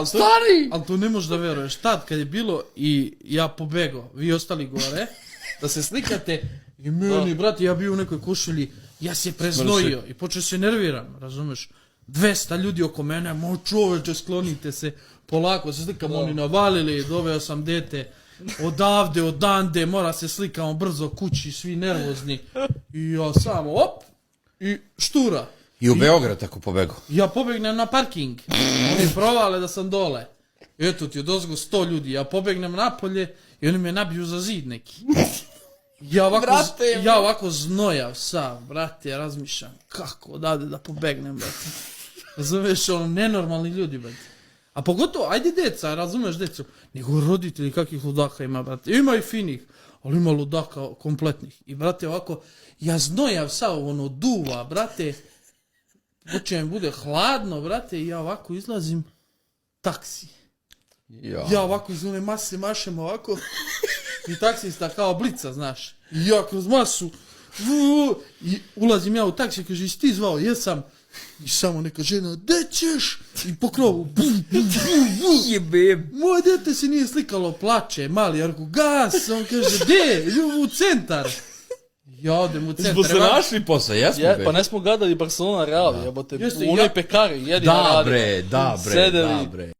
Stari! Ali to ne možeš da veruješ. Tad kad je bilo i ja pobegao, vi ostali gore, da se slikate i meni, brate, ja bio u nekoj košulji, ja se preznojio i počeo se nerviram, razumeš? 200 ljudi oko mene, moj čoveče, sklonite se, polako se slikamo, oni navalili, doveo sam dete, odavde, odande, mora se slikamo brzo kući, svi nervozni. I ja samo, op, i štura. I u Beograd tako pobegao. Ja pobegnem na parking, oni provale da sam dole. Eto ti, odozgo 100 ljudi, ja pobegnem napolje i oni me nabiju za zid neki. Ja ovako znojav sam, brate, ja razmišljam kako odavde da pobegnem, brate. Razumeš, ono, nenormalni ljudi, brate. A pogotovo, ajde deca, razumeš decu, nego roditelji kakvih ludaka ima, brate. Ima i finih, ali ima ludaka kompletnih. I, brate, ovako, ja znojav sam, ono, duva, brate. Uče mi bude hladno, brate, i ja ovako izlazim, taksi. Ja ovako iz one mase mašem ovako, i taksista kao blica, znaš. I ja kroz masu, i ulazim ja u taksi, kaže, jesi ti zvao? Jesam. I samo neka žena, gde ćeš? I po krovu, moje dete se nije slikalo, plače, mali, ja rekao, gas, on kaže, gde? U centar. Ja odem u centar. Smo se našli posao, jesmo be. Pa ne smo gledali Barcelona Real, jebote, u onoj pekari, jedina radi. Da bre.